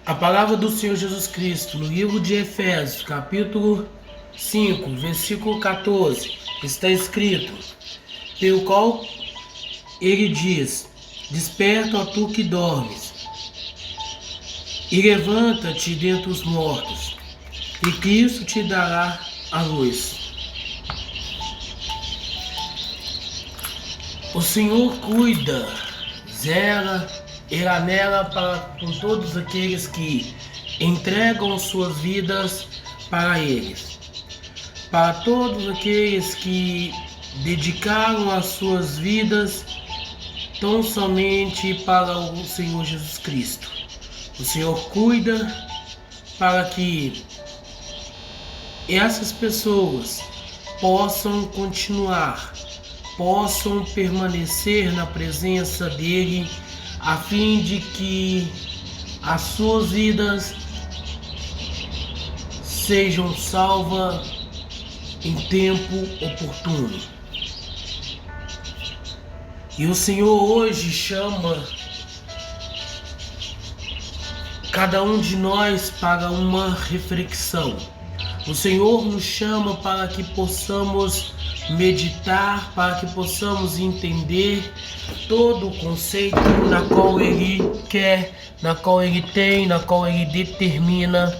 A palavra do Senhor Jesus Cristo, no livro de Efésios, capítulo 5, versículo 14, está escrito: pelo qual ele diz: desperta, ó tu que dormes, e levanta-te dentre os mortos, e Cristo te dará a luz. O Senhor cuida, zela, ele anela para com todos aqueles que entregam suas vidas para eles. Para todos aqueles que dedicaram as suas vidas tão somente para o Senhor Jesus Cristo. O Senhor cuida para que essas pessoas possam continuar, possam permanecer na presença dele, a fim de que as suas vidas sejam salvas em tempo oportuno. E o Senhor hoje chama cada um de nós para uma reflexão. O Senhor nos chama para que possamos meditar, para que possamos entender todo o conceito na qual Ele quer, na qual Ele tem, na qual Ele determina,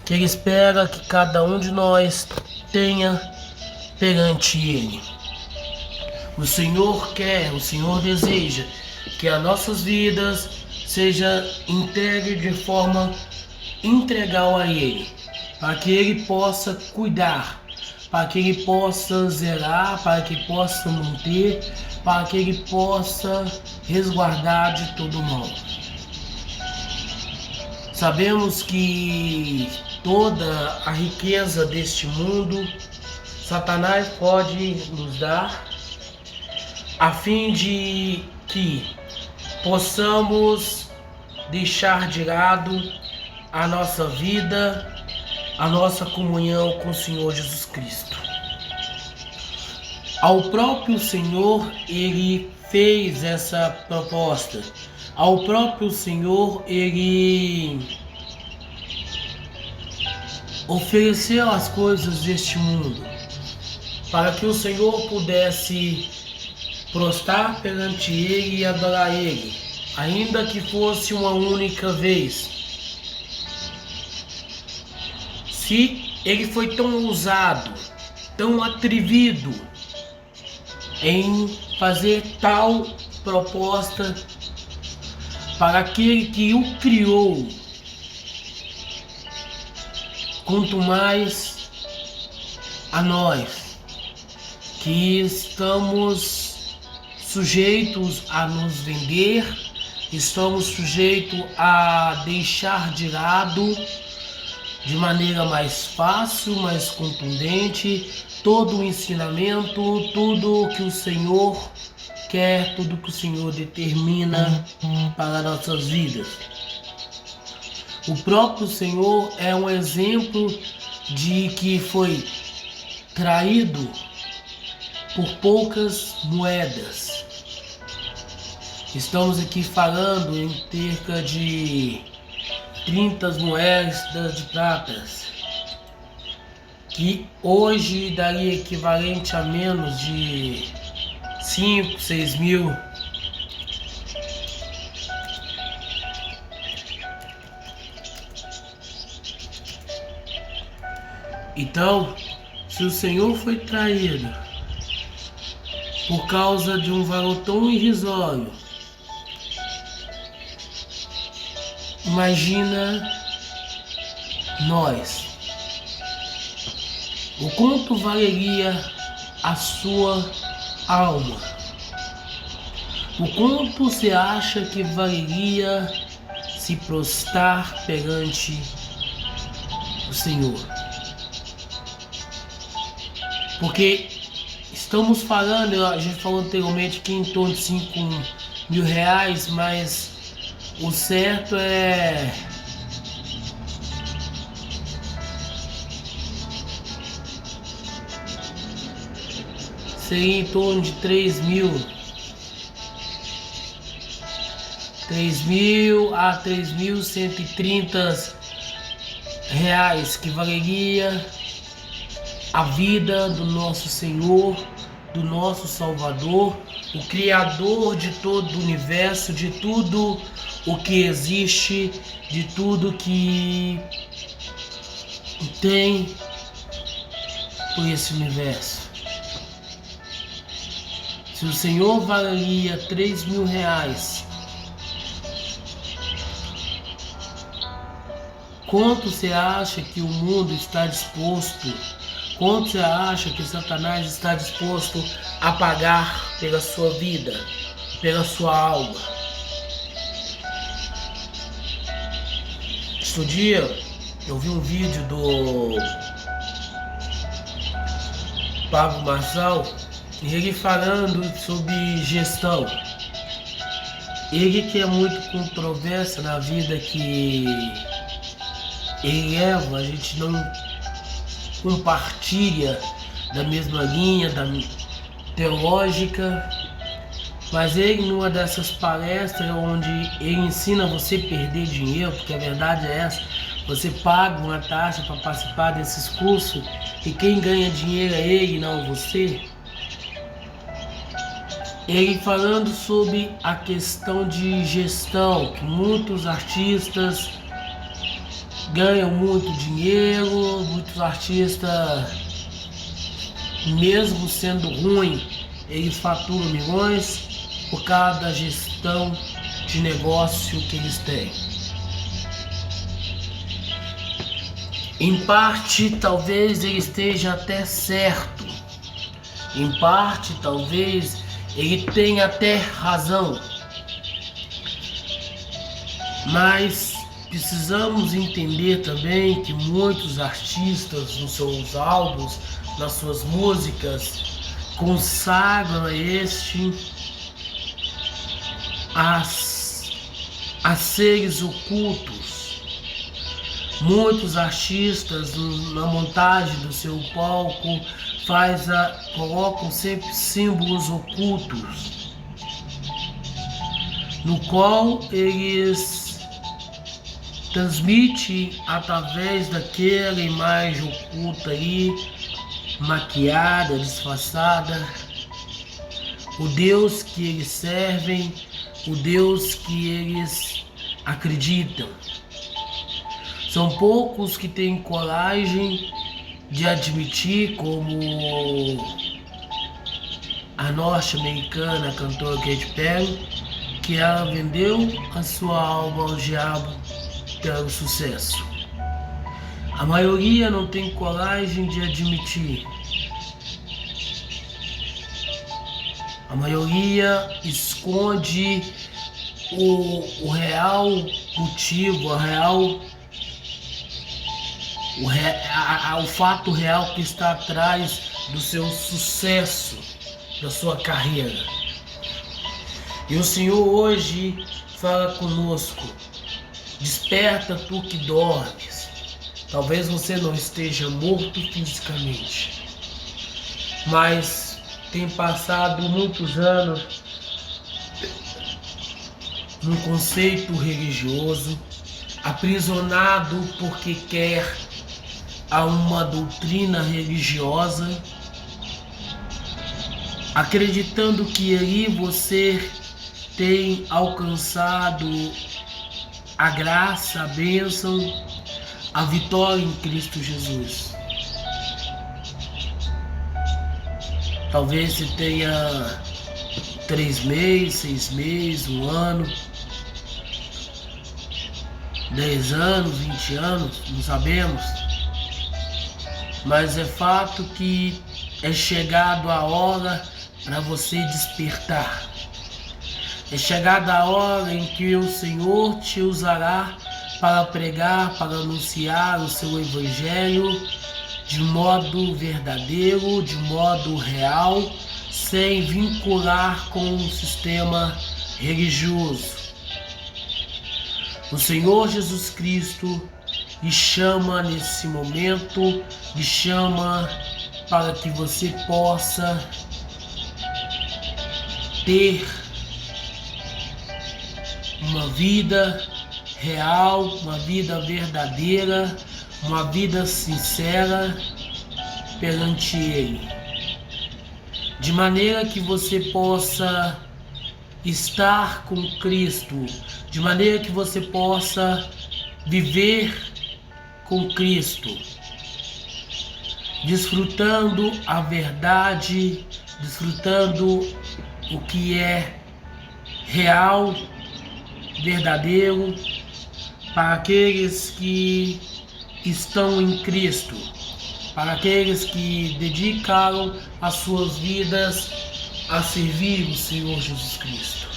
que Ele espera que cada um de nós tenha perante Ele. O Senhor quer, o Senhor deseja que as nossas vidas sejam entregues de forma integral a Ele, para que Ele possa cuidar, para que Ele possa zelar, para que Ele possa manter, para que Ele possa resguardar de todo mal. Sabemos que toda a riqueza deste mundo Satanás pode nos dar, a fim de que possamos deixar de lado a nossa vida, a nossa comunhão com o Senhor Jesus Cristo. Ao próprio Senhor, Ele fez essa proposta. Ao próprio Senhor, Ele ofereceu as coisas deste mundo, para que o Senhor pudesse prostrar perante Ele e adorar Ele, ainda que fosse uma única vez. Se Ele foi tão ousado, tão atrevido em fazer tal proposta para aquele que o criou, quanto mais a nós, que estamos sujeitos a nos vender, estamos sujeitos a deixar de lado de maneira mais fácil, mais contundente, todo o ensinamento, tudo que o Senhor quer, tudo que o Senhor determina para nossas vidas. O próprio Senhor é um exemplo de que foi traído por poucas moedas. Estamos aqui falando em cerca de 30 moedas de prata, que hoje daria equivalente a menos de 5, 6 mil. Então, se o Senhor foi traído por causa de um valor tão irrisório, imagina nós. O quanto valeria a sua alma? O quanto você acha que valeria se prostrar perante o Senhor? Porque estamos falando, a gente falou anteriormente que em torno de 5 mil reais, mas o certo é seria em torno de 3 3.000 a 3.130 reais, que valeria a vida do nosso Senhor, do nosso Salvador, o Criador de todo o universo, de tudo o que existe, de tudo que tem por esse universo. Se o Senhor valeria 3.000 reais, quanto você acha que o mundo está disposto, quanto você acha que Satanás está disposto a pagar pela sua vida, pela sua alma? Este dia eu vi um vídeo do Pablo Marçal, e ele falando sobre gestão. Ele que é muito controverso na vida que ele leva, a gente não compartilha da mesma linha teológica, mas ele, numa dessas palestras onde ele ensina você a perder dinheiro, porque a verdade é essa, você paga uma taxa para participar desses cursos e quem ganha dinheiro é ele, não você. Ele falando sobre a questão de gestão, que muitos artistas ganham muito dinheiro, muitos artistas, mesmo sendo ruim, eles faturam milhões por causa da gestão de negócio que eles têm. Em parte, talvez ele esteja até certo. Em parte, talvez ele tenha até razão. Mas precisamos entender também que muitos artistas nos seus álbuns, nas suas músicas, consagram a seres ocultos. Muitos artistas na montagem do seu palco colocam sempre símbolos ocultos, no qual eles transmitem através daquela imagem oculta aí, maquiada, disfarçada, o Deus que eles servem, o Deus que eles acreditam. São poucos que têm coragem de admitir, como a norte-americana cantora Katy Perry, que ela vendeu a sua alma ao diabo pelo sucesso. A maioria não tem coragem de admitir. A maioria esconde o real motivo, o fato real que está atrás do seu sucesso, da sua carreira. E o Senhor hoje fala conosco: desperta tu que dormes. Talvez você não esteja morto fisicamente, mas tem passado muitos anos num conceito religioso, aprisionado porque quer a uma doutrina religiosa, acreditando que aí você tem alcançado a graça, a bênção, a vitória em Cristo Jesus. Talvez você tenha 3 meses, 6 meses, 1 ano, 10 anos, 20 anos, não sabemos. Mas é fato que é chegado a hora para você despertar. É chegada a hora em que o Senhor te usará para pregar, para anunciar o seu evangelho de modo verdadeiro, de modo real, sem vincular com o sistema religioso. O Senhor Jesus Cristo lhe chama nesse momento, lhe chama para que você possa ter uma vida real, uma vida verdadeira, uma vida sincera perante Ele, de maneira que você possa estar com Cristo, de maneira que você possa viver com Cristo, desfrutando a verdade, desfrutando o que é real, verdadeiro, para aqueles que estão em Cristo, para aqueles que dedicaram as suas vidas a servir o Senhor Jesus Cristo.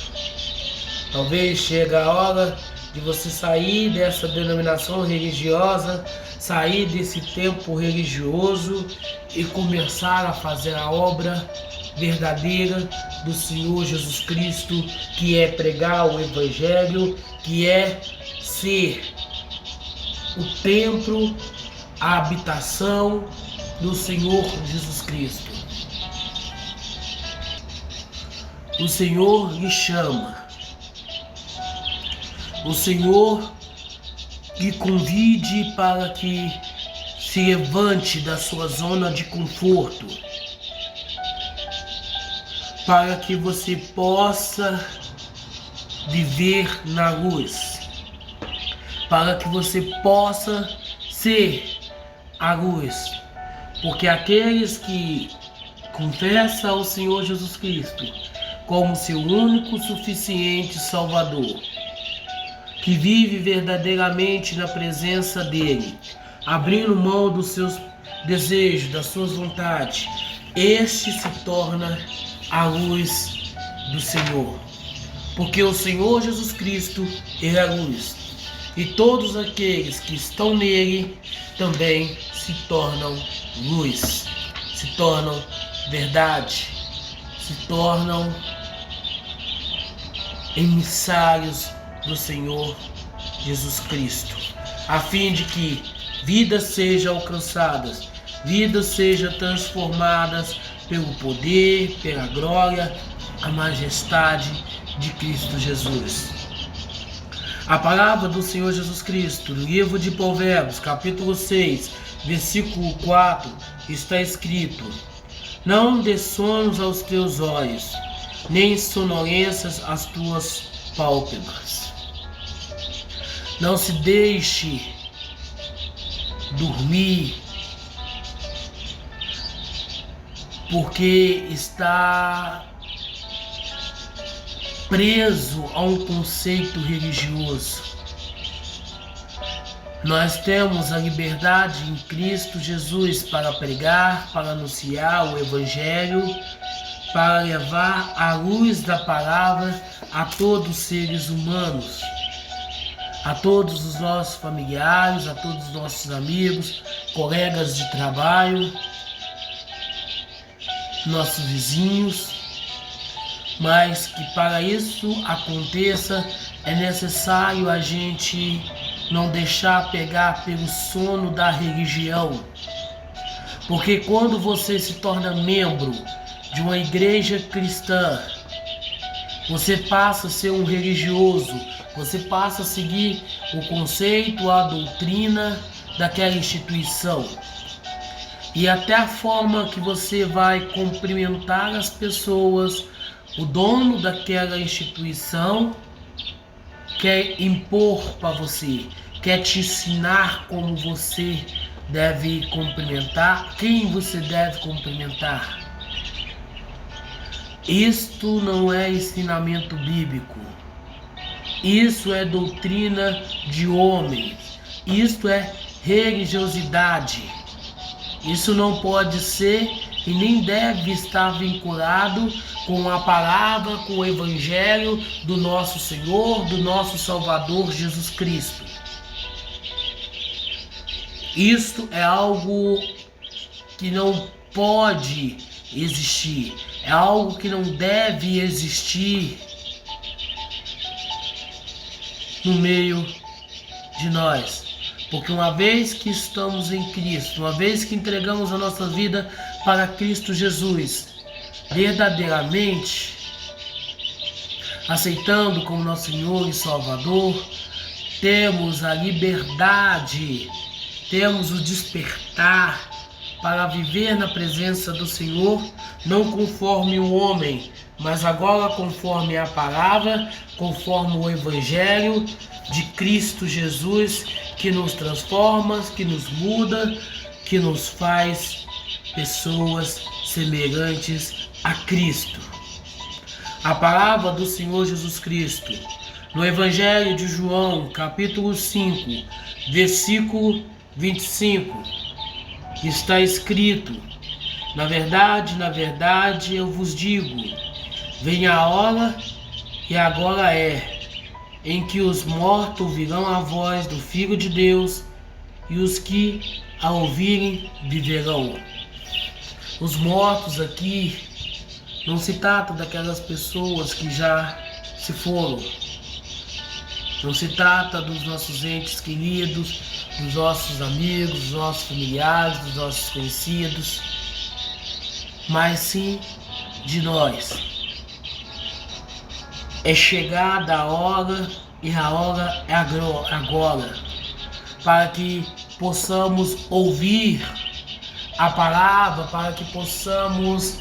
Talvez chegue a hora de você sair dessa denominação religiosa, sair desse tempo religioso e começar a fazer a obra verdadeira do Senhor Jesus Cristo, que é pregar o Evangelho, que é ser o templo, a habitação do Senhor Jesus Cristo. O Senhor lhe chama. O Senhor lhe convide para que se levante da sua zona de conforto, para que você possa viver na luz, para que você possa ser a luz, porque aqueles que confessam ao Senhor Jesus Cristo como seu único suficiente Salvador, que vive verdadeiramente na presença dele, abrindo mão dos seus desejos, das suas vontades, este se torna a luz do Senhor, porque o Senhor Jesus Cristo é a luz, e todos aqueles que estão nele também se tornam luz, se tornam verdade, se tornam emissários do Senhor Jesus Cristo, a fim de que vidas sejam alcançadas, vidas sejam transformadas pelo poder, pela glória, a majestade de Cristo Jesus. A palavra do Senhor Jesus Cristo, no livro de Provérbios, capítulo 6, versículo 4, está escrito: não dê sonos aos teus olhos, nem sonolências às tuas pálpebras. Não se deixe dormir porque está preso a um conceito religioso. Nós temos a liberdade em Cristo Jesus para pregar, para anunciar o Evangelho, para levar a luz da palavra a todos os seres humanos, a todos os nossos familiares, a todos os nossos amigos, colegas de trabalho, nossos vizinhos, mas que para isso aconteça é necessário a gente não deixar pegar pelo sono da religião, porque quando você se torna membro de uma igreja cristã, você passa a ser um religioso, você passa a seguir o conceito, a doutrina daquela instituição. E até a forma que você vai cumprimentar as pessoas, o dono daquela instituição quer impor para você, quer te ensinar como você deve cumprimentar, quem você deve cumprimentar. Isto não é ensinamento bíblico. Isso é doutrina de homens. Isto é religiosidade. Isso não pode ser e nem deve estar vinculado com a palavra, com o Evangelho do nosso Senhor, do nosso Salvador Jesus Cristo. Isto é algo que não pode existir, é algo que não deve existir no meio de nós. Porque uma vez que estamos em Cristo, uma vez que entregamos a nossa vida para Cristo Jesus, verdadeiramente aceitando como nosso Senhor e Salvador, temos a liberdade, temos o despertar para viver na presença do Senhor, não conforme o homem, mas agora conforme a palavra, conforme o Evangelho de Cristo Jesus, que nos transforma, que nos muda, que nos faz pessoas semelhantes a Cristo. A palavra do Senhor Jesus Cristo, no Evangelho de João, capítulo 5, versículo 25, está escrito: na verdade, eu vos digo, vem a hora, e agora é, em que os mortos ouvirão a voz do Filho de Deus, e os que a ouvirem viverão. Os mortos aqui não se trata daquelas pessoas que já se foram. Não se trata dos nossos entes queridos, dos nossos amigos, dos nossos familiares, dos nossos conhecidos, mas sim de nós. É chegada a hora, e a hora é agora, para que possamos ouvir a palavra, para que possamos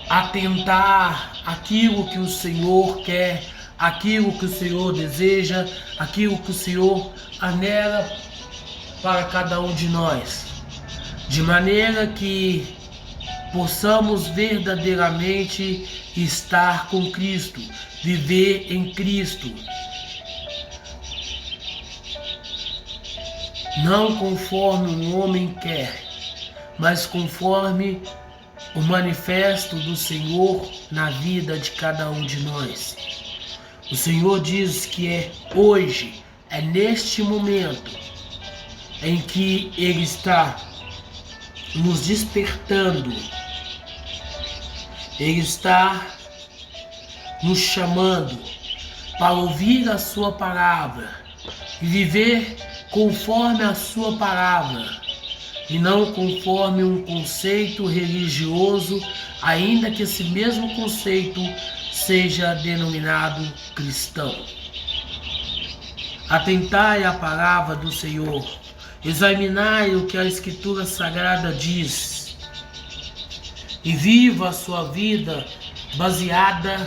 atentar aquilo que o Senhor quer, aquilo que o Senhor deseja, aquilo que o Senhor anela para cada um de nós, de maneira que possamos verdadeiramente estar com Cristo, viver em Cristo, não conforme o homem quer, mas conforme o manifesto do Senhor na vida de cada um de nós. O Senhor diz que é hoje, é neste momento em que Ele está nos despertando, Ele está nos chamando para ouvir a sua palavra e viver conforme a sua palavra e não conforme um conceito religioso, ainda que esse mesmo conceito seja denominado cristão. Atentai à palavra do Senhor, examinai o que a Escritura Sagrada diz e viva a sua vida baseada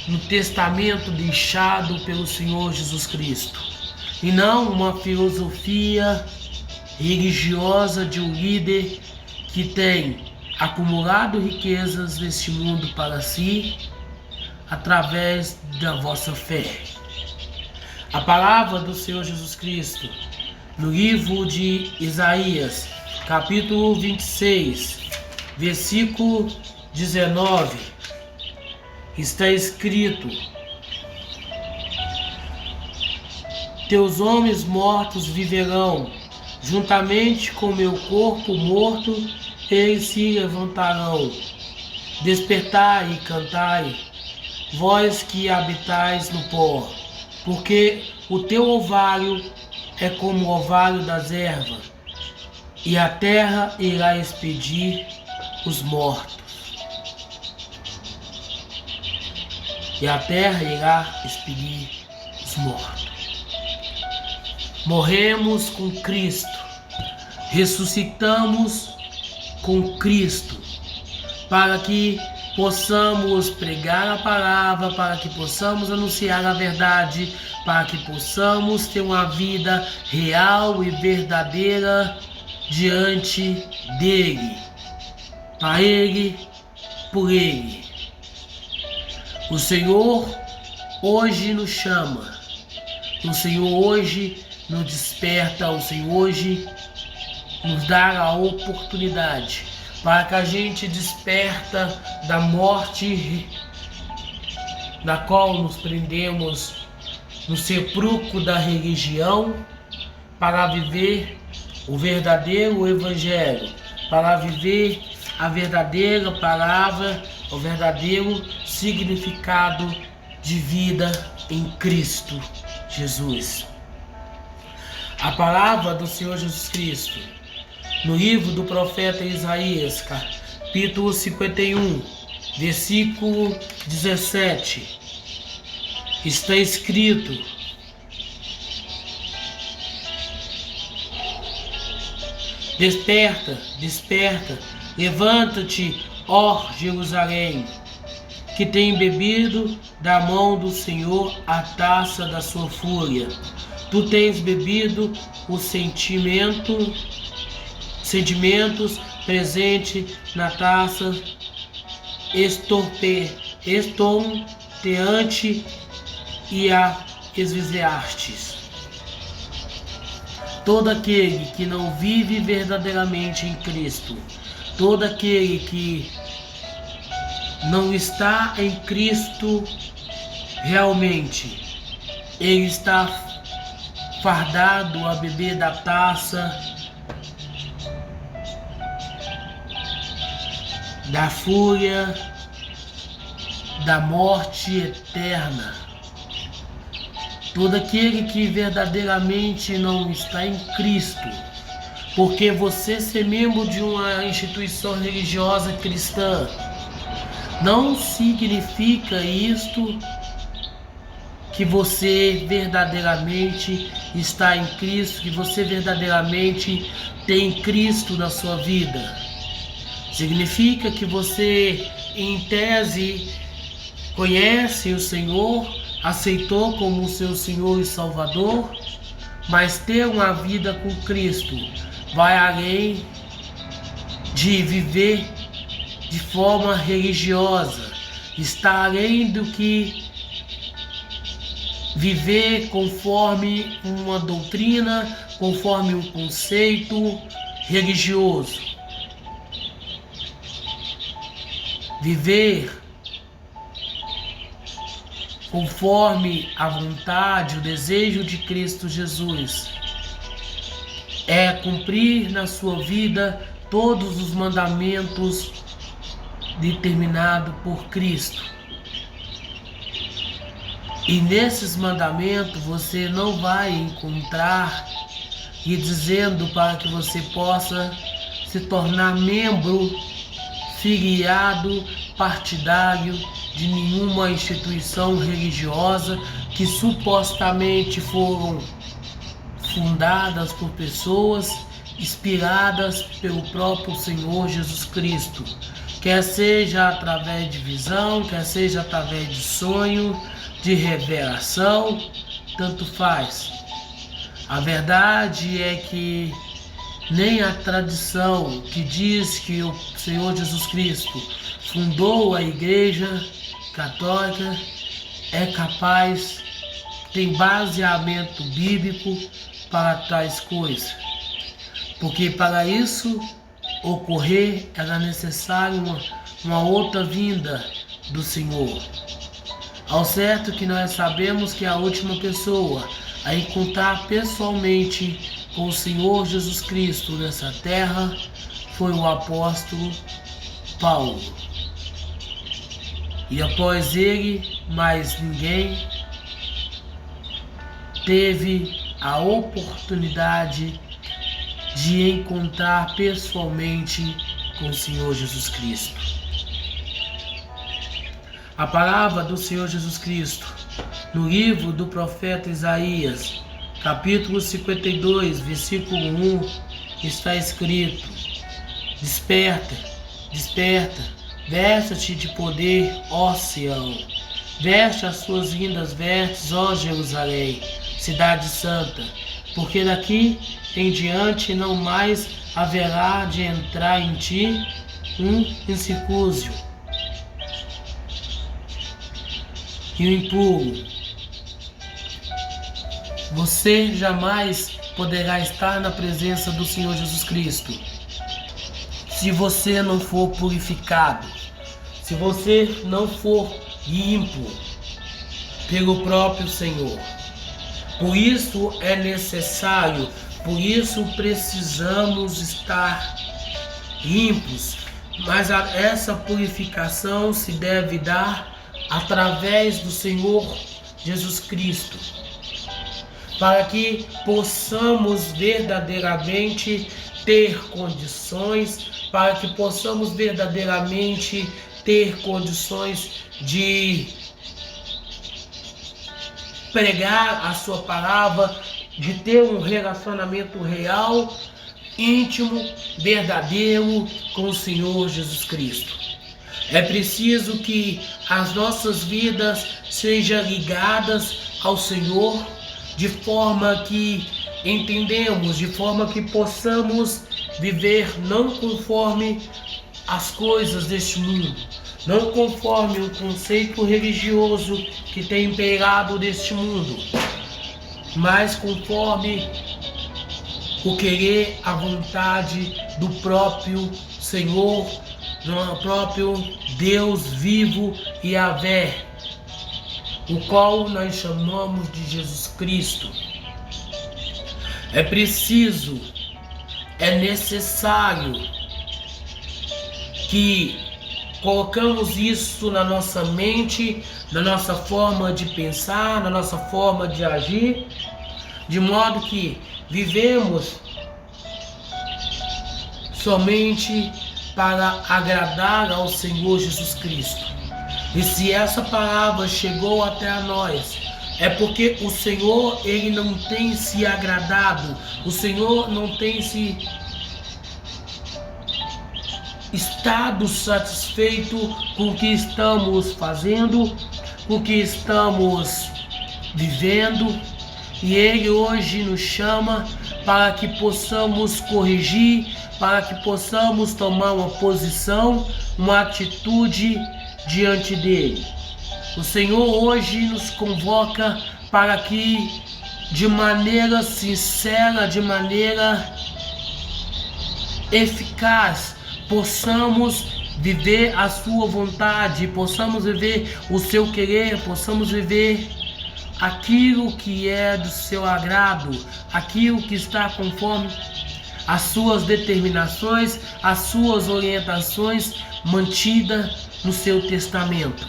no testamento deixado pelo Senhor Jesus Cristo, e não uma filosofia religiosa de um líder que tem acumulado riquezas neste mundo para si através da vossa fé. A palavra do Senhor Jesus Cristo, no livro de Isaías, capítulo 26, versículo 19, está escrito: teus homens mortos viverão, juntamente com meu corpo morto, eles se levantarão. Despertai e cantai, vós que habitais no pó, porque o teu orvalho é como o orvalho das ervas, e a terra irá expedir os mortos. E a terra irá expedir os mortos. Morremos com Cristo, ressuscitamos com Cristo, para que possamos pregar a palavra, para que possamos anunciar a verdade, para que possamos ter uma vida real e verdadeira diante dele, para ele, por ele. O Senhor hoje nos chama, o Senhor hoje nos desperta, o Senhor hoje nos dá a oportunidade para que a gente desperta da morte na qual nos prendemos no sepulcro da religião, para viver o verdadeiro evangelho, para viver a verdadeira palavra, o verdadeiro significado de vida em Cristo Jesus. A palavra do Senhor Jesus Cristo, no livro do profeta Isaías, capítulo 51, versículo 17, Está escrito: desperta, desperta, levanta-te, ó Jerusalém, que tem bebido da mão do Senhor a taça da sua fúria. Tu tens bebido os sentimentos presente na taça estonteante e a esvaziastes. Todo aquele que não vive verdadeiramente em Cristo, todo aquele que não está em Cristo realmente, ele está fardado a beber da taça da fúria da morte eterna. Todo aquele que verdadeiramente não está em Cristo, porque você ser membro de uma instituição religiosa cristã não significa isto que você verdadeiramente está em Cristo, que você verdadeiramente tem Cristo na sua vida. Significa que você, em tese, conhece o Senhor, aceitou como seu Senhor e Salvador, mas ter uma vida com Cristo vai além de viver de forma religiosa, está além do que viver conforme uma doutrina, conforme um conceito religioso. Viver conforme a vontade, o desejo de Cristo Jesus é cumprir na sua vida todos os mandamentos determinados por Cristo. E nesses mandamentos você não vai encontrar e dizendo para que você possa se tornar membro, filiado, partidário de nenhuma instituição religiosa que supostamente foram fundadas por pessoas inspiradas pelo próprio Senhor Jesus Cristo, quer seja através de visão, quer seja através de sonho, de revelação, tanto faz. A verdade é que nem a tradição que diz que o Senhor Jesus Cristo fundou a Igreja Católica é capaz, tem baseamento bíblico para tais coisas. Porque para isso ocorrer era necessário uma outra vinda do Senhor. Ao certo que nós sabemos que a última pessoa a encontrar pessoalmente com o Senhor Jesus Cristo nessa terra foi o apóstolo Paulo. E após ele, mais ninguém teve a oportunidade de encontrar pessoalmente com o Senhor Jesus Cristo. A palavra do Senhor Jesus Cristo, no livro do profeta Isaías, capítulo 52, versículo 1, está escrito: desperta, desperta, veste-te de poder, ó Sião, veste as suas lindas vestes, ó Jerusalém, cidade santa, porque daqui em diante não mais haverá de entrar em ti um incircúncio e um impuro. Você jamais poderá estar na presença do Senhor Jesus Cristo se você não for purificado, se você não for limpo pelo próprio Senhor. Por isso é necessário, por isso precisamos estar limpos, mas essa purificação se deve dar através do Senhor Jesus Cristo, para que possamos verdadeiramente ter condições, para que possamos verdadeiramente ter condições de pregar a sua palavra, de ter um relacionamento real, íntimo, verdadeiro com o Senhor Jesus Cristo. É preciso que as nossas vidas sejam ligadas ao Senhor, de forma que entendemos, de forma que possamos viver não conforme as coisas deste mundo, não conforme o conceito religioso que tem imperado neste mundo, mas conforme o querer, a vontade do próprio Senhor, do próprio Deus vivo e Yahvé, o qual nós chamamos de Jesus Cristo. É preciso, é necessário que colocamos isso na nossa mente, na nossa forma de pensar, na nossa forma de agir, de modo que vivemos somente para agradar ao Senhor Jesus Cristo. E se essa palavra chegou até a nós, é porque o Senhor, Ele não tem se agradado, o Senhor não tem se estado satisfeito com o que estamos fazendo, com o que estamos vivendo, e Ele hoje nos chama para que possamos corrigir, para que possamos tomar uma posição, uma atitude diante dele. O Senhor hoje nos convoca para que, de maneira sincera, de maneira eficaz, possamos viver a sua vontade, possamos viver o seu querer, possamos viver aquilo que é do seu agrado, aquilo que está conforme as suas determinações, as suas orientações mantidas no seu testamento.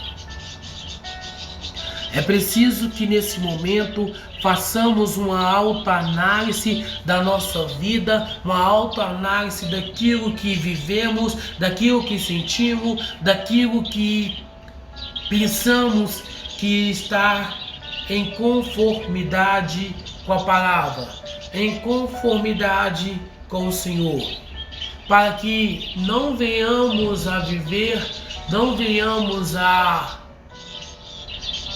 É preciso que nesse momento façamos uma autoanálise da nossa vida, uma autoanálise daquilo que vivemos, daquilo que sentimos, daquilo que pensamos que está em conformidade com a palavra, em conformidade com o Senhor, para que não venhamos a viver, não venhamos a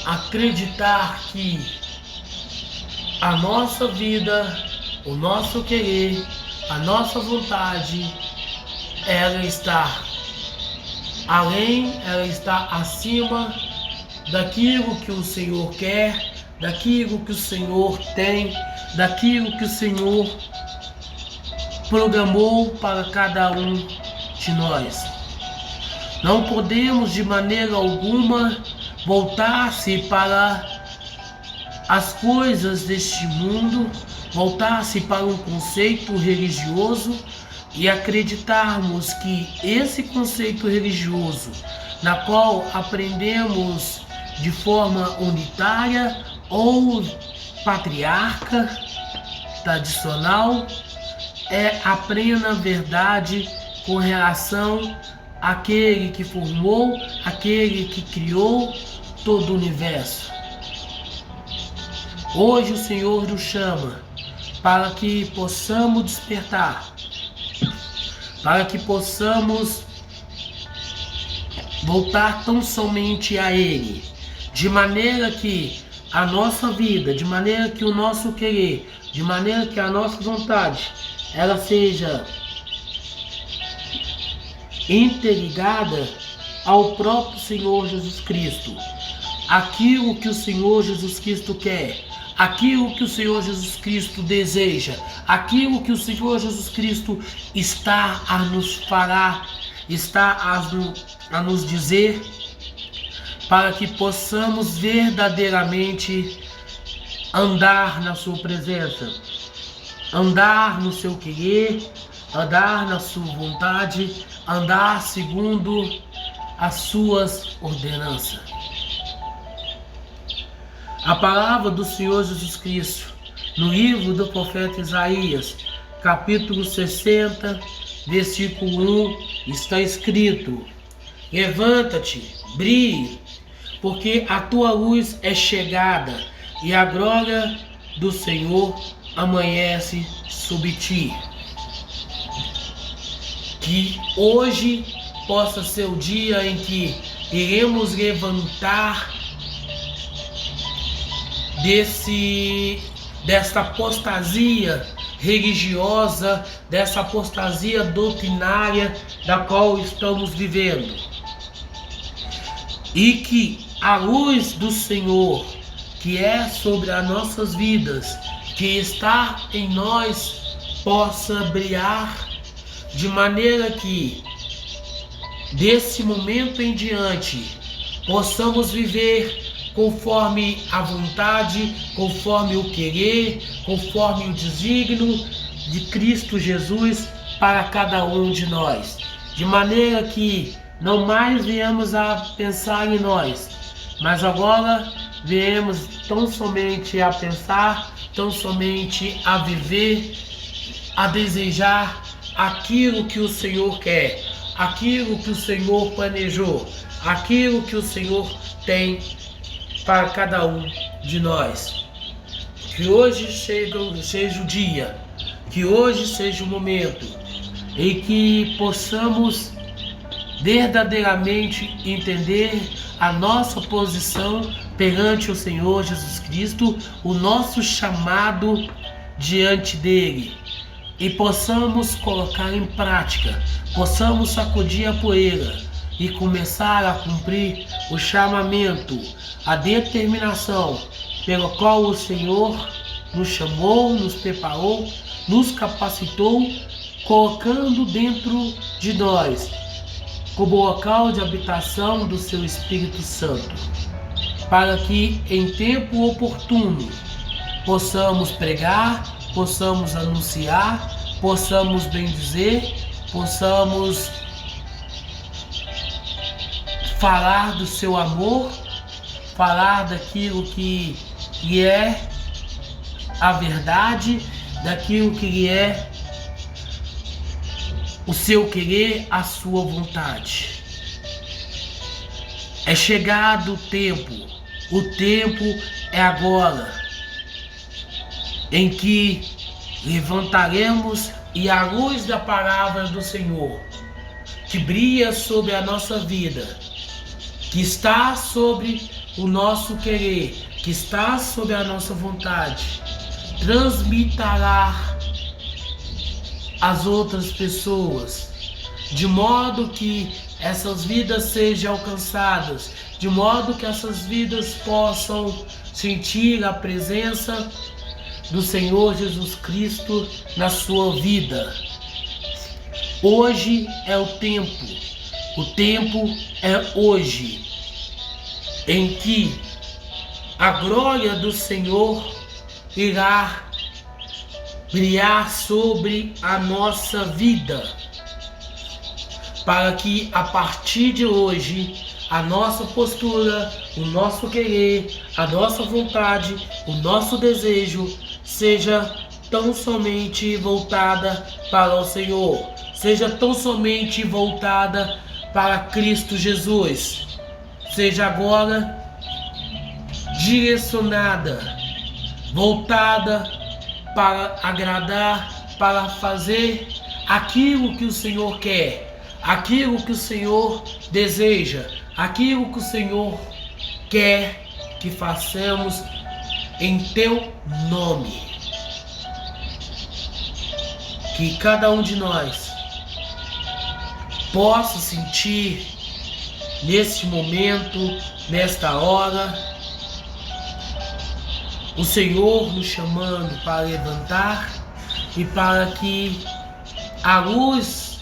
acreditar que a nossa vida, o nosso querer, a nossa vontade, ela está além, ela está acima daquilo que o Senhor quer, daquilo que o Senhor tem, daquilo que o Senhor programou para cada um de nós. Não podemos de maneira alguma voltar-se para as coisas deste mundo, voltar-se para um conceito religioso e acreditarmos que esse conceito religioso, na qual aprendemos de forma unitária ou patriarca, tradicional, é a plena verdade com relação àquele que formou, aquele que criou todo o universo. Hoje o Senhor nos chama para que possamos despertar, para que possamos voltar tão somente a Ele, de maneira que a nossa vida, de maneira que o nosso querer, de maneira que a nossa vontade, ela seja interligada ao próprio Senhor Jesus Cristo. Aquilo que o Senhor Jesus Cristo quer, aquilo que o Senhor Jesus Cristo deseja, aquilo que o Senhor Jesus Cristo está a nos falar, está a nos dizer, para que possamos verdadeiramente andar na sua presença, andar no seu querer, andar na sua vontade, andar segundo as suas ordenanças. A palavra do Senhor Jesus Cristo, no livro do profeta Isaías, capítulo 60, versículo 1, está escrito: levanta-te, brilhe, porque a tua luz é chegada e a glória do Senhor amanhece sobre ti. Que hoje possa ser o dia em que iremos levantar desta apostasia religiosa, dessa apostasia doutrinária da qual estamos vivendo. E que a luz do Senhor, que é sobre as nossas vidas, que está em nós, possa brilhar de maneira que desse momento em diante possamos viver conforme a vontade, conforme o querer, conforme o desígnio de Cristo Jesus para cada um de nós, de maneira que não mais viemos a pensar em nós, mas agora viemos tão somente a pensar, tão somente a viver, a desejar aquilo que o Senhor quer, aquilo que o Senhor planejou, aquilo que o Senhor tem para cada um de nós. Que hoje seja o dia, que hoje seja o momento em que possamos verdadeiramente entender a nossa posição perante o Senhor Jesus Cristo, o nosso chamado diante dele, e possamos colocar em prática, possamos sacudir a poeira e começar a cumprir o chamamento, a determinação pela qual o Senhor nos chamou, nos preparou, nos capacitou, colocando dentro de nós como local de habitação do seu Espírito Santo, para que em tempo oportuno possamos pregar, possamos anunciar, possamos bendizer, possamos falar do seu amor, falar daquilo que lhe é a verdade, daquilo que lhe é o seu querer, a sua vontade. É chegado o tempo é agora, em que levantaremos e a luz da palavra do Senhor, que brilha sobre a nossa vida, que está sobre o nosso querer, que está sobre a nossa vontade, transmitirá às outras pessoas, de modo que essas vidas sejam alcançadas, de modo que essas vidas possam sentir a presença do Senhor Jesus Cristo na sua vida. Hoje é o tempo é hoje, em que a glória do Senhor irá brilhar sobre a nossa vida, para que a partir de hoje a nossa postura, o nosso querer, a nossa vontade, o nosso desejo seja tão somente voltada para o Senhor, seja tão somente voltada para Cristo Jesus, seja agora direcionada, voltada para agradar, para fazer aquilo que o Senhor quer, aquilo que o Senhor deseja, aquilo que o Senhor quer que façamos em teu nome. Que cada um de nós possa sentir nesse momento, nesta hora, o Senhor nos chamando para levantar e para que a luz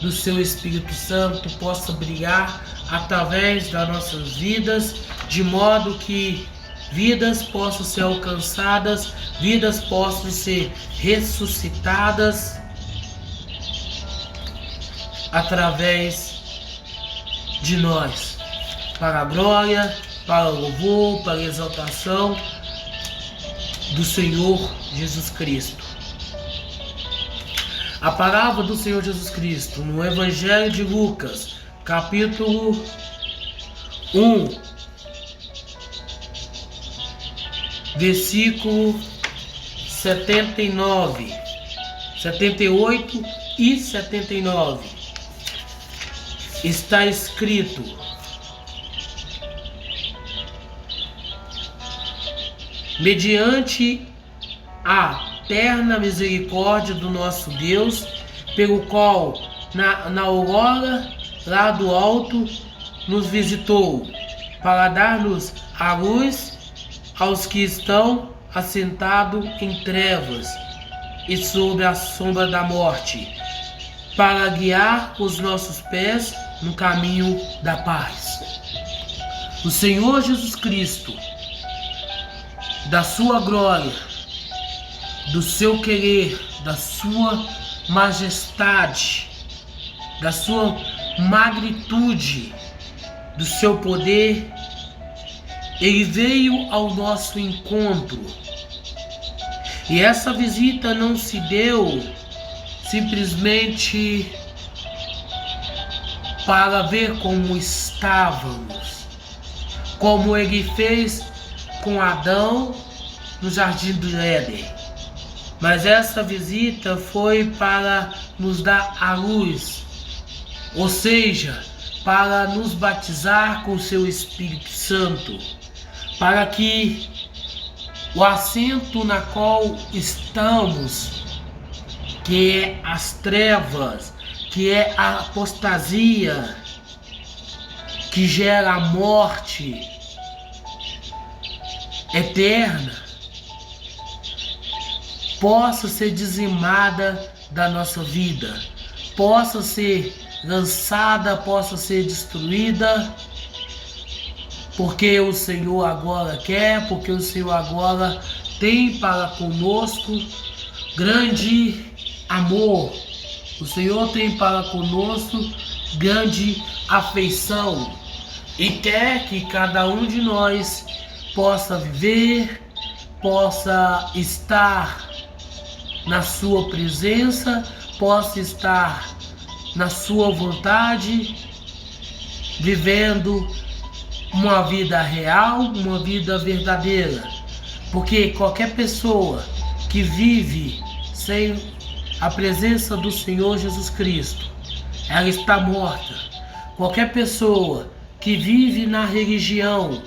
do seu Espírito Santo possa brilhar através das nossas vidas, de modo que vidas possam ser alcançadas, vidas possam ser ressuscitadas através de nós, para a glória, para o louvor, para a exaltação do Senhor Jesus Cristo. A palavra do Senhor Jesus Cristo no Evangelho de Lucas, capítulo 1, versículo 78 e 79. Está escrito: mediante a eterna misericórdia do nosso Deus, pelo qual na aurora lá do alto nos visitou, para dar-nos a luz aos que estão assentados em trevas e sob a sombra da morte, para guiar os nossos pés no caminho da paz. O Senhor Jesus Cristo, da sua glória, do seu querer, da sua majestade, da sua magnitude, do seu poder, ele veio ao nosso encontro. E essa visita não se deu simplesmente para ver como estávamos, como ele fez com Adão no jardim do Éden. Mas essa visita foi para nos dar a luz, ou seja, para nos batizar com o seu Espírito Santo, para que o assento na qual estamos, que é as trevas, que é a apostasia, que gera a morte eterna, possa ser dizimada da nossa vida, possa ser lançada, possa ser destruída, porque o Senhor agora quer, porque o Senhor agora tem para conosco grande amor. O Senhor tem para conosco grande afeição e quer que cada um de nós possa viver, possa estar na sua presença, possa estar na sua vontade, vivendo uma vida real, uma vida verdadeira. Porque qualquer pessoa que vive sem a presença do Senhor Jesus Cristo, ela está morta. Qualquer pessoa que vive na religião,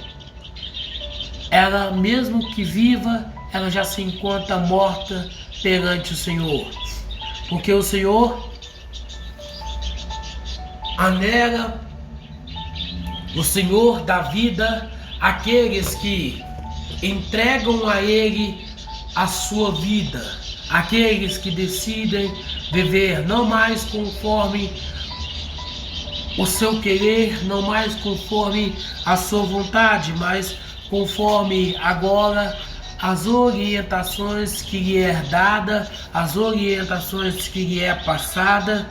ela mesmo que viva, ela já se encontra morta perante o Senhor. Porque o Senhor anela, o Senhor dá vida àqueles que entregam a Ele a sua vida, aqueles que decidem viver não mais conforme o seu querer, não mais conforme a sua vontade, mas conforme agora as orientações que lhe é dada, as orientações que lhe é passada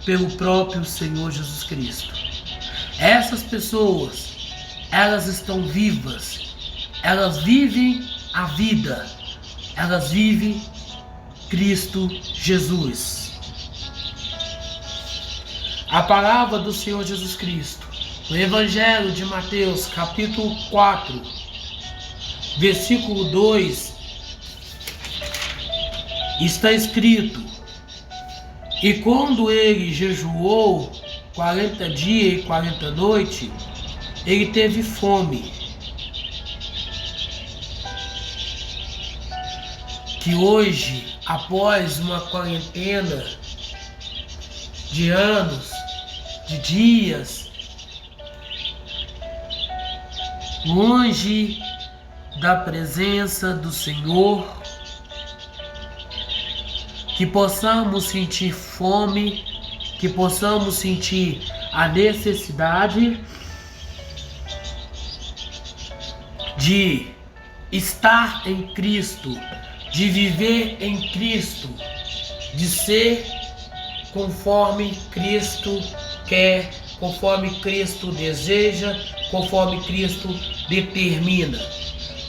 pelo próprio Senhor Jesus Cristo. Essas pessoas, elas estão vivas, elas vivem a vida, elas vivem Cristo Jesus. A palavra do Senhor Jesus Cristo, no Evangelho de Mateus, capítulo 4, versículo 2, está escrito: e quando ele jejuou 40 dias e 40 noites, ele teve fome. Que hoje, após uma quarentena de anos, de dias, longe da presença do Senhor, que possamos sentir fome, que possamos sentir a necessidade de estar em Cristo, de viver em Cristo, de ser conforme Cristo quer, conforme Cristo deseja, conforme Cristo determina,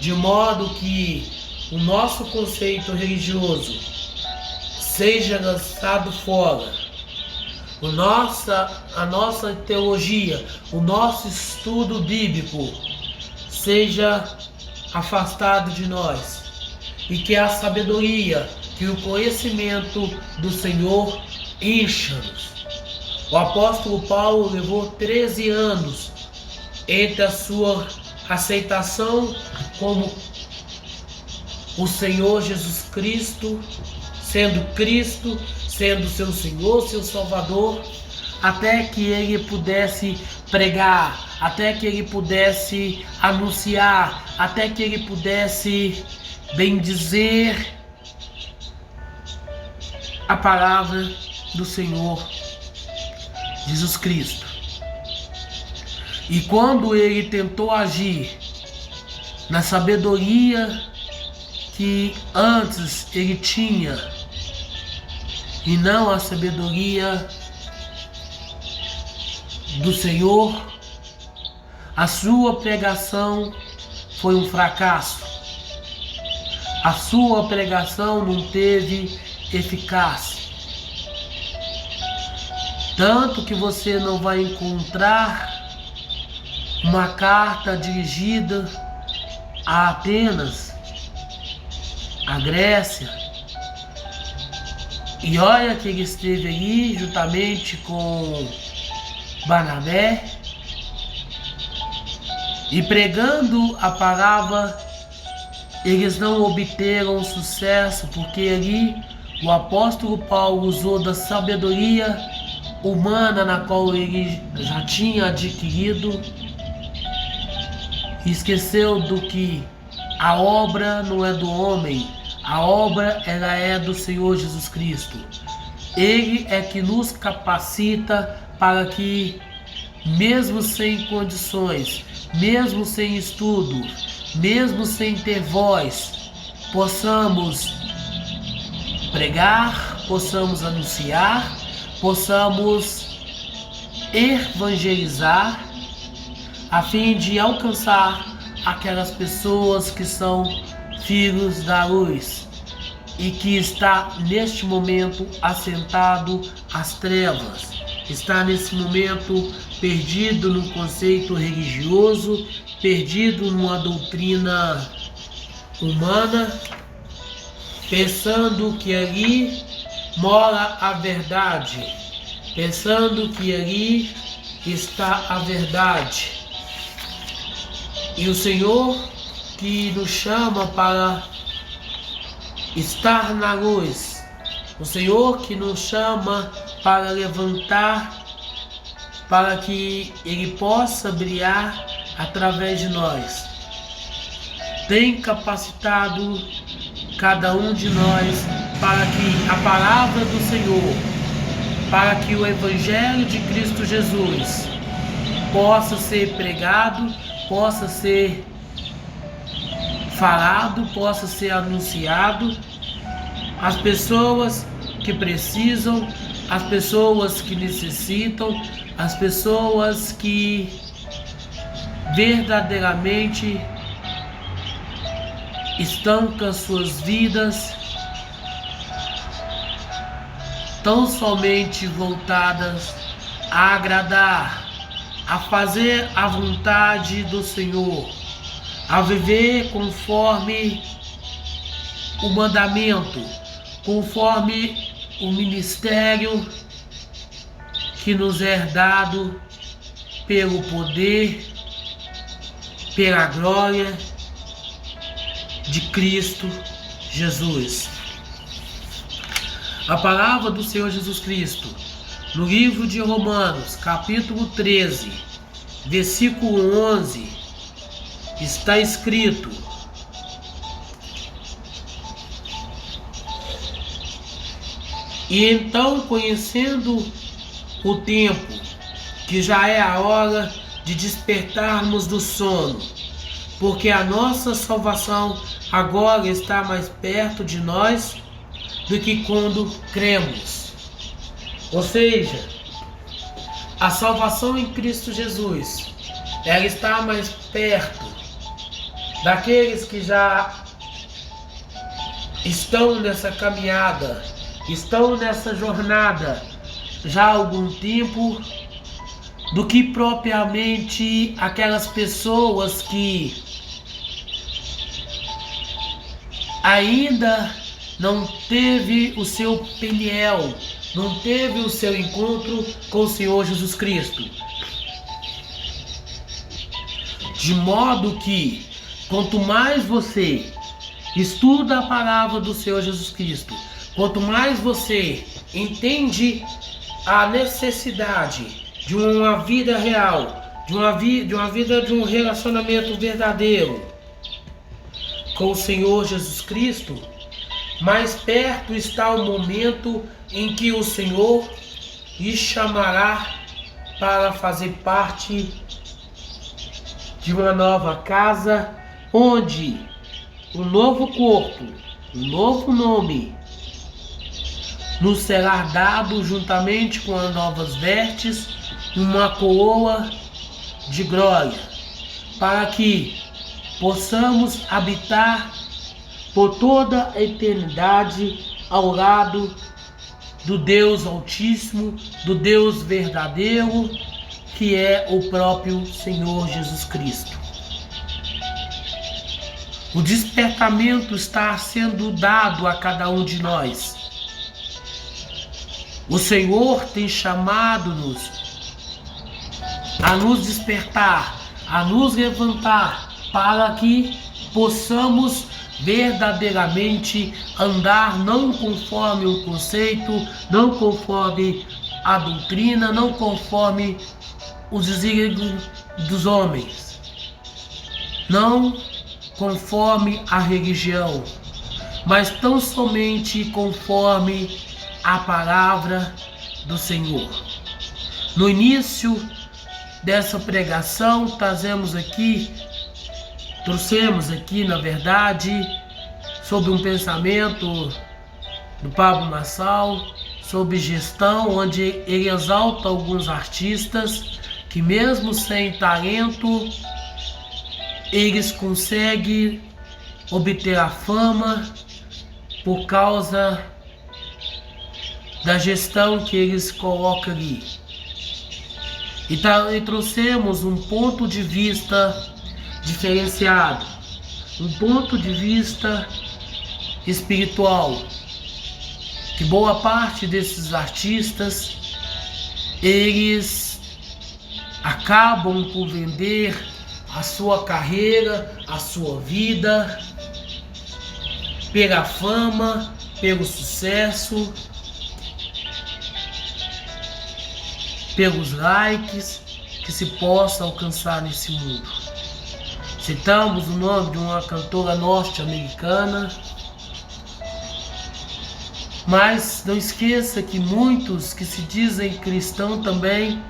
de modo que o nosso conceito religioso seja lançado fora, a nossa teologia, o nosso estudo bíblico seja afastado de nós, e que a sabedoria, que o conhecimento do Senhor encha-nos. O apóstolo Paulo levou 13 anos entre a sua aceitação como o Senhor Jesus Cristo, sendo seu Senhor, seu Salvador, até que ele pudesse pregar, até que ele pudesse anunciar, até que ele pudesse bendizer a palavra do Senhor Jesus Cristo. E quando ele tentou agir na sabedoria que antes ele tinha, e não a sabedoria do Senhor, a sua pregação foi um fracasso. A sua pregação não teve eficácia. Tanto que você não vai encontrar uma carta dirigida a Atenas, a Grécia. E olha que ele esteve ali juntamente com Barnabé e pregando a palavra. Eles não obteram sucesso porque ali o apóstolo Paulo usou da sabedoria humana na qual ele já tinha adquirido e esqueceu do que a obra não é do homem, a obra ela é do Senhor Jesus Cristo. Ele é que nos capacita para que, mesmo sem condições, mesmo sem estudo, mesmo sem ter voz, possamos pregar, possamos anunciar, possamos evangelizar, a fim de alcançar aquelas pessoas que são filhos da luz e que está neste momento assentado às trevas, está nesse momento perdido num conceito religioso, perdido numa doutrina humana, pensando que ali mora a verdade, pensando que ali está a verdade. E o Senhor que nos chama para estar na luz, o Senhor que nos chama para levantar, para que Ele possa brilhar através de nós, tem capacitado cada um de nós para que a palavra do Senhor, para que o Evangelho de Cristo Jesus possa ser pregado, possa ser falado, possa ser anunciado às pessoas que precisam, às pessoas que necessitam, às pessoas que verdadeiramente estão com as suas vidas tão somente voltadas a agradar, a fazer a vontade do Senhor, a viver conforme o mandamento, conforme o ministério que nos é dado pelo poder, pela glória de Cristo Jesus. A palavra do Senhor Jesus Cristo, no livro de Romanos, capítulo 13, versículo 11, está escrito: e então, conhecendo o tempo, que já é a hora de despertarmos do sono, porque a nossa salvação agora está mais perto de nós do que quando cremos. Ou seja, a salvação em Cristo Jesus, ela está mais perto daqueles que já estão nessa caminhada, estão nessa jornada já há algum tempo, do que propriamente aquelas pessoas que ainda não teve o seu Peniel, não teve o seu encontro com o Senhor Jesus Cristo. De modo que, quanto mais você estuda a palavra do Senhor Jesus Cristo, quanto mais você entende a necessidade de uma vida real, de um relacionamento verdadeiro com o Senhor Jesus Cristo, mais perto está o momento em que o Senhor lhe chamará para fazer parte de uma nova casa, onde um novo corpo, um novo nome nos será dado juntamente com as novas vestes, uma coroa de glória, para que possamos habitar por toda a eternidade ao lado do Deus Altíssimo, do Deus verdadeiro, que é o próprio Senhor Jesus Cristo. O despertamento está sendo dado a cada um de nós. O Senhor tem chamado-nos a nos despertar, a nos levantar, para que possamos verdadeiramente andar não conforme o conceito, não conforme a doutrina, não conforme os desígnios dos homens, não conforme a religião, mas tão somente conforme a palavra do Senhor. No início dessa pregação, trouxemos aqui, na verdade, sobre um pensamento do Pablo Marçal, sobre gestão, onde ele exalta alguns artistas que, mesmo sem talento, eles conseguem obter a fama por causa da gestão que eles colocam ali. E trouxemos um ponto de vista diferenciado, um ponto de vista espiritual, que boa parte desses artistas, eles acabam por vender a sua carreira, a sua vida, pela fama, pelo sucesso, pelos likes que se possa alcançar nesse mundo. Citamos o nome de uma cantora norte-americana, mas não esqueça que muitos que se dizem cristãos também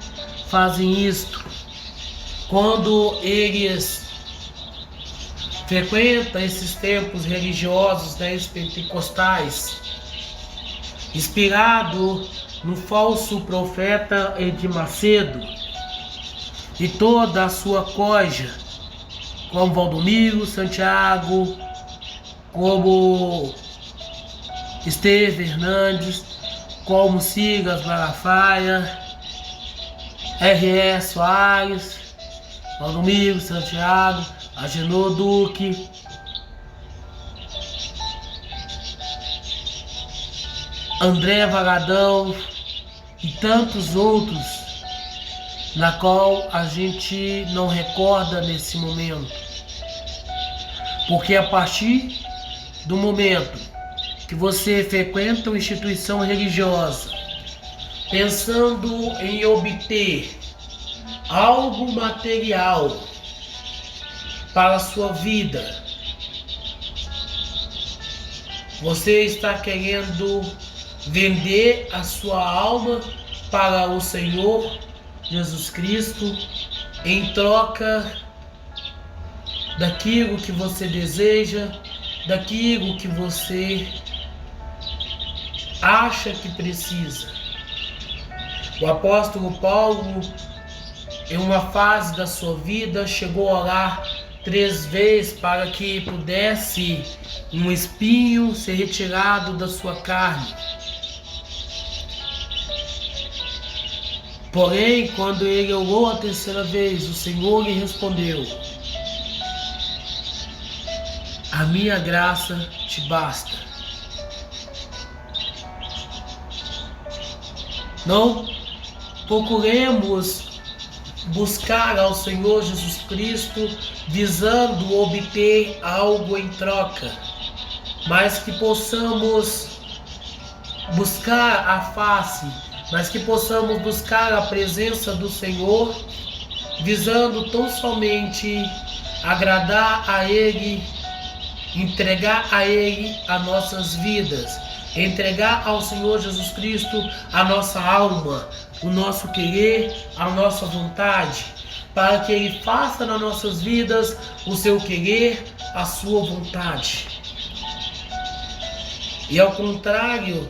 fazem isto. Quando eles frequentam esses templos religiosos, pentecostais, inspirado no falso profeta Edir Macedo e toda a sua coja, como Valdomiro, Santiago, como Esteve Hernandes, como Silas Malafaia, R.S. Soares, Valdomiro, Santiago, Agenor Duque, André Valadão e tantos outros, na qual a gente não recorda nesse momento. Porque a partir do momento que você frequenta uma instituição religiosa, pensando em obter algo material para a sua vida, você está querendo vender a sua alma para o Senhor Jesus Cristo em troca daquilo que você deseja, daquilo que você acha que precisa. O apóstolo Paulo, em uma fase da sua vida, chegou a orar 3 vezes para que pudesse um espinho ser retirado da sua carne. Porém, quando ele orou a 3ª vez, o Senhor lhe respondeu: a minha graça te basta. Não procuremos buscar ao Senhor Jesus Cristo visando obter algo em troca, mas que possamos buscar a face, mas que possamos buscar a presença do Senhor, visando tão somente agradar a Ele, entregar a Ele as nossas vidas, entregar ao Senhor Jesus Cristo a nossa alma, o nosso querer, a nossa vontade, para que Ele faça nas nossas vidas o seu querer, a sua vontade. E ao contrário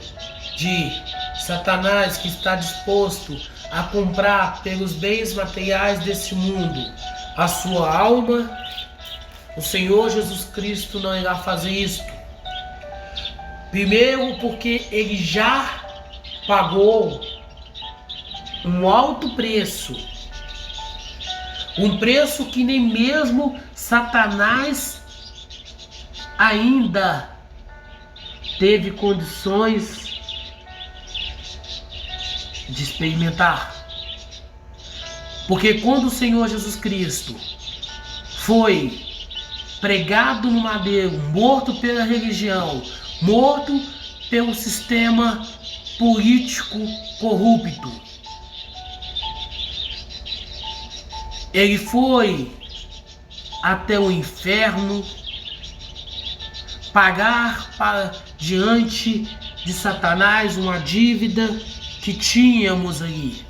de Satanás, que está disposto a comprar pelos bens materiais desse mundo a sua alma, o Senhor Jesus Cristo não irá fazer isto. Primeiro, porque Ele já pagou um alto preço, um preço que nem mesmo Satanás ainda teve condições de experimentar. Porque quando o Senhor Jesus Cristo foi pregado no madeiro, morto pela religião, morto pelo sistema político corrupto, Ele foi até o inferno pagar para diante de Satanás uma dívida que tínhamos ali.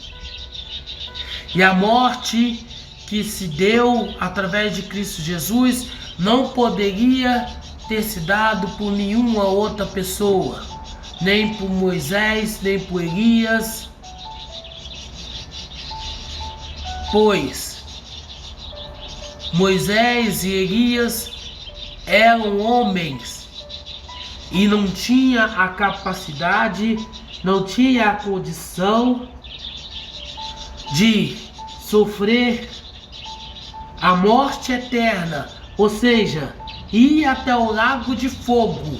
E a morte que se deu através de Cristo Jesus não poderia ter se dado por nenhuma outra pessoa, nem por Moisés, nem por Elias, pois Moisés e Elias eram homens e não tinha a capacidade, não tinha a condição de sofrer a morte eterna, ou seja, ir até o lago de fogo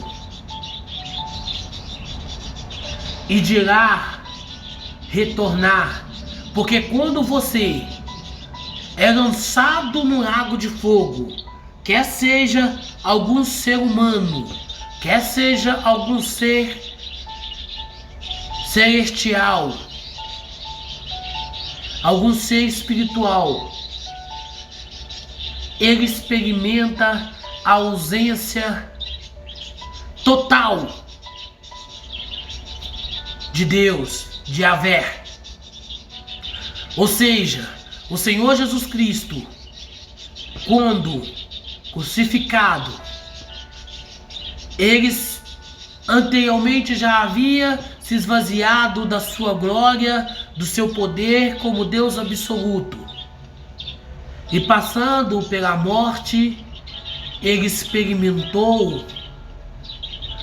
e de lá retornar. Porque quando você é lançado no lago de fogo, quer seja algum ser humano, quer seja algum ser celestial, algum ser espiritual, ele experimenta a ausência total de Deus, de Yahvé. Ou seja, o Senhor Jesus Cristo, quando crucificado, ele anteriormente já havia se esvaziado da sua glória, do seu poder como Deus absoluto. E passando pela morte, ele experimentou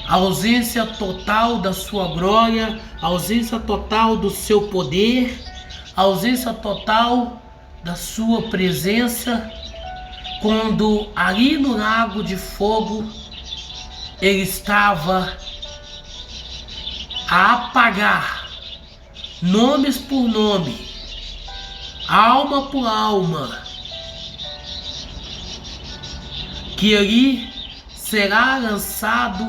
a ausência total da sua glória, a ausência total do seu poder, a ausência total da sua presença, quando ali no lago de fogo ele estava a apagar, nomes por nome, alma por alma, que ali será lançado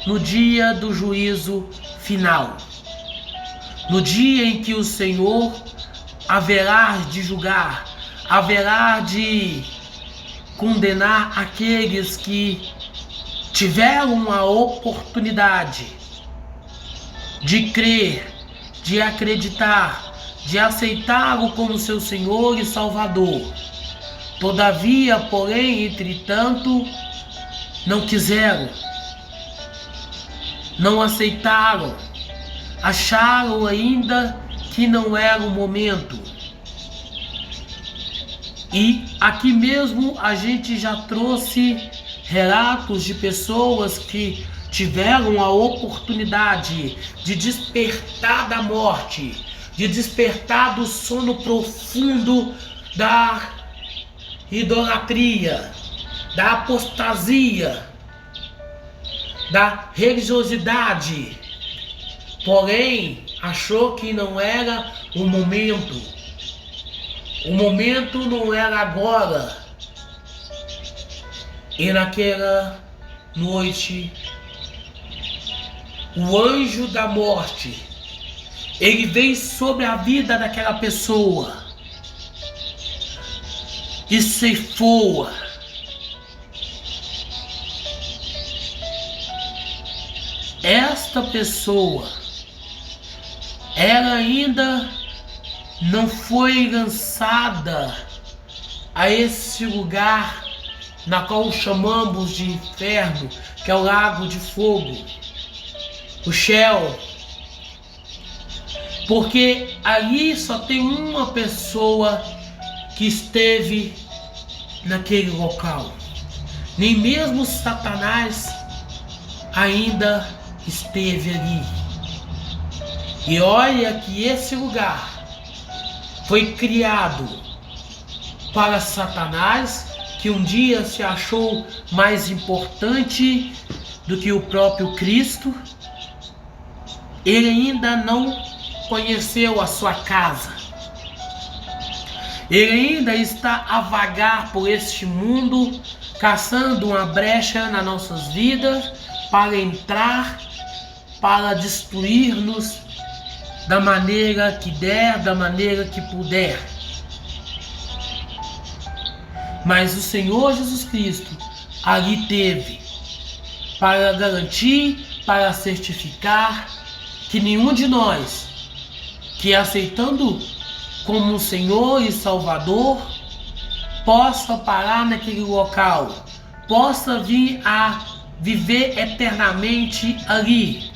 no dia do juízo final, no dia em que o Senhor haverá de julgar, haverá de condenar aqueles que tiveram a oportunidade de crer, de acreditar, de aceitá-lo como seu Senhor e Salvador. Todavia, porém, entretanto, não quiseram, não aceitaram, acharam ainda que não era o momento. E aqui mesmo a gente já trouxe relatos de pessoas que tiveram a oportunidade de despertar da morte, de despertar do sono profundo da idolatria, da apostasia, da religiosidade, porém achou que não era o momento. O momento não era agora. E naquela noite, o anjo da morte, ele veio sobre a vida daquela pessoa e ceifou-a. Esta pessoa, ela ainda não foi lançada a esse lugar na qual chamamos de inferno, que é o lago de fogo, o Sheol, porque ali só tem uma pessoa que esteve naquele local. Nem mesmo Satanás ainda esteve ali. E olha que esse lugar foi criado para Satanás, que um dia se achou mais importante do que o próprio Cristo. Ele ainda não conheceu a sua casa. Ele ainda está a vagar por este mundo, caçando uma brecha nas nossas vidas para entrar, para destruir-nos da maneira que der, da maneira que puder. Mas o Senhor Jesus Cristo ali teve para garantir, para certificar que nenhum de nós que aceitando como Senhor e Salvador possa parar naquele local, possa vir a viver eternamente ali.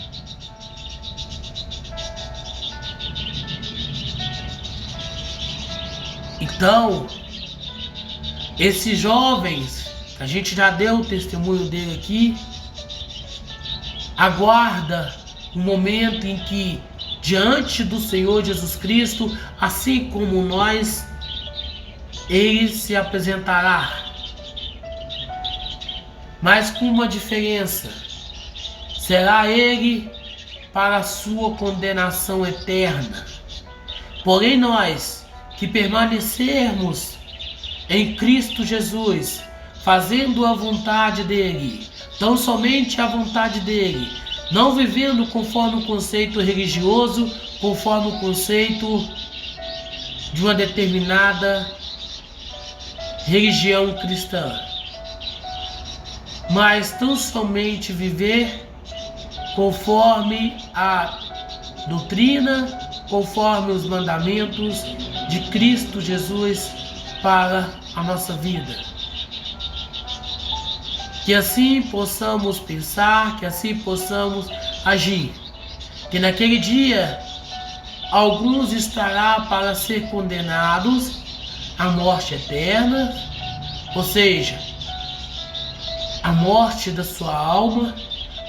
Então, esses jovens, a gente já deu o testemunho dele aqui, aguarda o momento em que, diante do Senhor Jesus Cristo, assim como nós, ele se apresentará. Mas com uma diferença: será ele para a sua condenação eterna. Porém nós, que permanecermos em Cristo Jesus, fazendo a vontade dele, tão somente a vontade dele, não vivendo conforme o conceito religioso, conforme o conceito de uma determinada religião cristã, mas tão somente viver conforme a doutrina, conforme os mandamentos de Cristo Jesus para a nossa vida. Que assim possamos pensar, que assim possamos agir. Que naquele dia alguns estarão para ser condenados à morte eterna, ou seja, a morte da sua alma,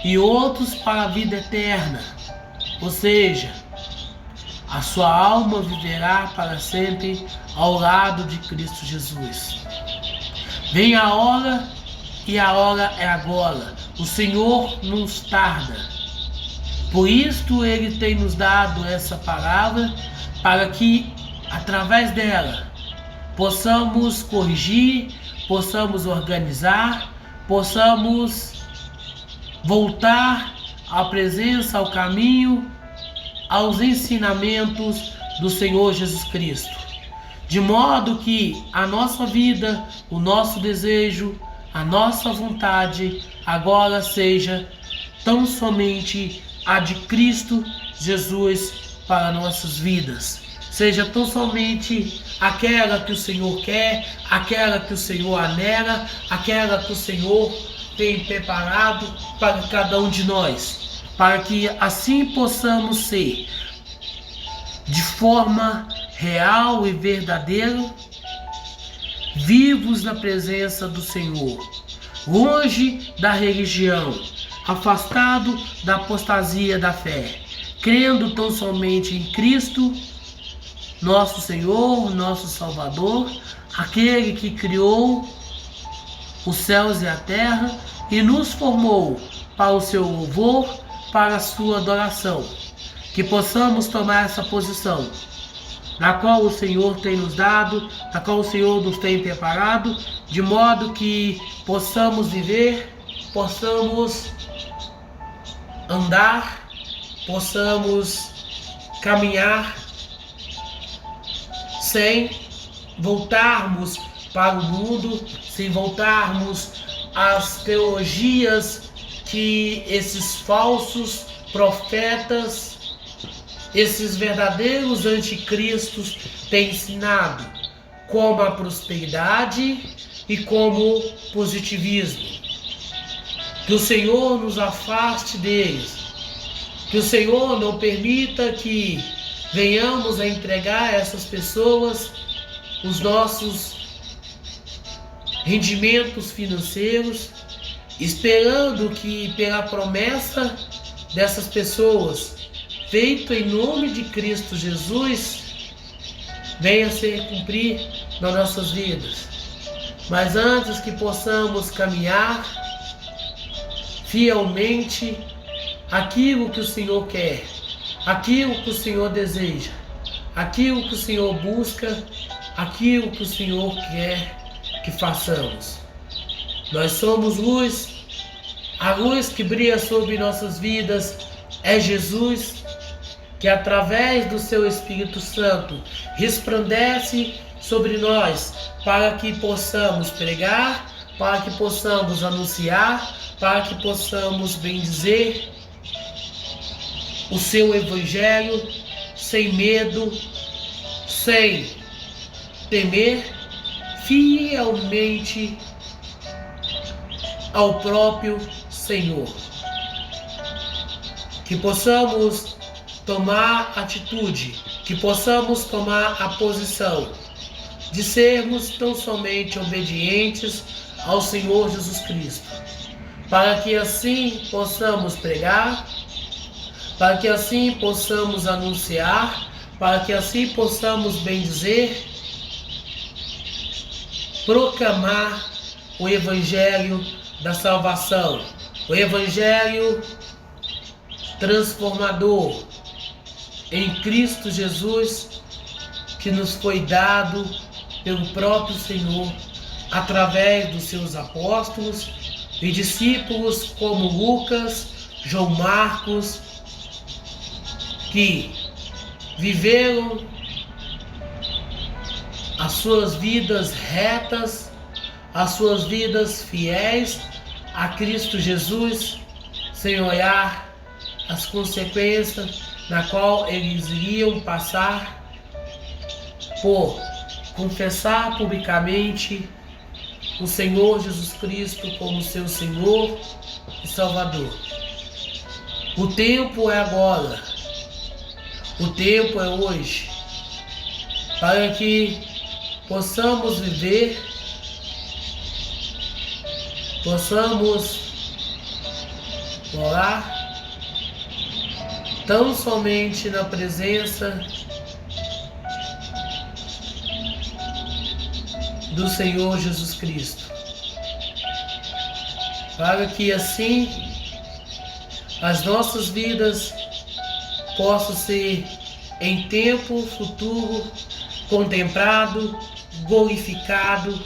e outros para a vida eterna, ou seja, a sua alma viverá para sempre ao lado de Cristo Jesus. Vem a hora, e a hora é agora. O Senhor nos tarda. Por isto Ele tem nos dado essa palavra, para que, através dela, possamos corrigir, possamos organizar, possamos voltar à presença, ao caminho, aos ensinamentos do Senhor Jesus Cristo. De modo que a nossa vida, o nosso desejo, a nossa vontade agora seja tão somente a de Cristo Jesus para nossas vidas. Seja tão somente aquela que o Senhor quer, aquela que o Senhor anela, aquela que o Senhor tem preparado para cada um de nós, para que assim possamos ser de forma real e verdadeira, vivos na presença do Senhor, longe da religião, afastado da apostasia da fé, crendo tão somente em Cristo, nosso Senhor, nosso Salvador, aquele que criou os céus e a terra e nos formou para o seu louvor, para a sua adoração. Que possamos tomar essa posição, na qual o Senhor tem nos dado, na qual o Senhor nos tem preparado, de modo que possamos viver, possamos andar, possamos caminhar sem voltarmos para o mundo, sem voltarmos às teologias que esses falsos profetas, esses verdadeiros anticristos têm ensinado, como a prosperidade e como positivismo. Que o Senhor nos afaste deles, que o Senhor não permita que venhamos a entregar a essas pessoas os nossos rendimentos financeiros, esperando que pela promessa dessas pessoas, feito em nome de Cristo Jesus, venha ser cumprir nas nossas vidas. Mas antes que possamos caminhar fielmente aquilo que o Senhor quer, aquilo que o Senhor deseja, aquilo que o Senhor busca, aquilo que o Senhor quer que façamos. Nós somos luz, a luz que brilha sobre nossas vidas é Jesus, que através do seu Espírito Santo resplandece sobre nós, para que possamos pregar, para que possamos anunciar, para que possamos bendizer o seu Evangelho sem medo, sem temer, fielmente ao próprio Senhor. Que possamos tomar atitude, que possamos tomar a posição de sermos tão somente obedientes ao Senhor Jesus Cristo, para que assim possamos pregar, para que assim possamos anunciar, para que assim possamos bendizer, proclamar o Evangelho da salvação, o Evangelho transformador em Cristo Jesus, que nos foi dado pelo próprio Senhor através dos seus apóstolos e discípulos como Lucas, João Marcos, que viveram as suas vidas retas, as suas vidas fiéis a Cristo Jesus, sem olhar as consequências na qual eles iriam passar por confessar publicamente o Senhor Jesus Cristo como seu Senhor e Salvador. O tempo é agora, o tempo é hoje, para que possamos viver, possamos orar tão somente na presença do Senhor Jesus Cristo, para que assim as nossas vidas possam ser em tempo futuro contemplado, glorificado,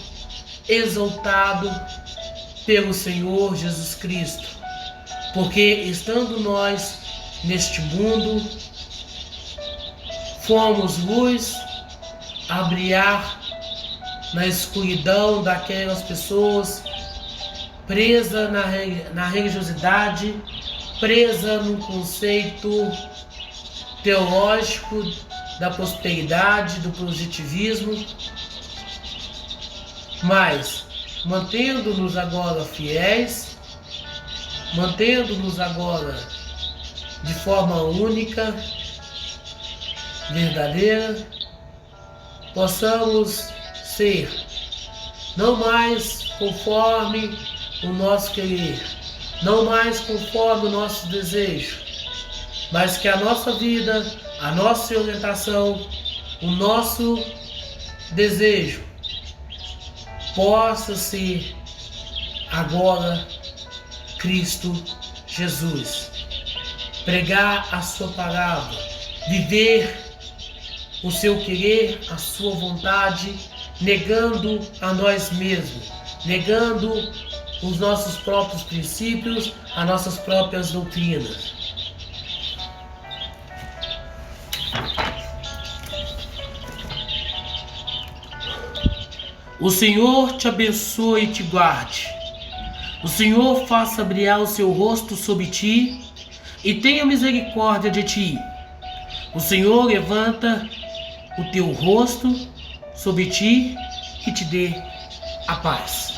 exaltado pelo Senhor Jesus Cristo, porque estando nós neste mundo, fomos luz a brilhar na escuridão daquelas pessoas presas na religiosidade, presa no conceito teológico da prosperidade, do positivismo, mas mantendo-nos agora fiéis, mantendo-nos agora de forma única, verdadeira, possamos ser não mais conforme o nosso querer, não mais conforme o nosso desejo, mas que a nossa vida, a nossa orientação, o nosso desejo possa ser agora Cristo Jesus, pregar a sua palavra, viver o seu querer, a sua vontade, negando a nós mesmos, negando os nossos próprios princípios, as nossas próprias doutrinas. O Senhor te abençoe e te guarde. O Senhor faça brilhar o seu rosto sobre ti e tenha misericórdia de ti. O Senhor levanta o teu rosto sobre ti e te dê a paz.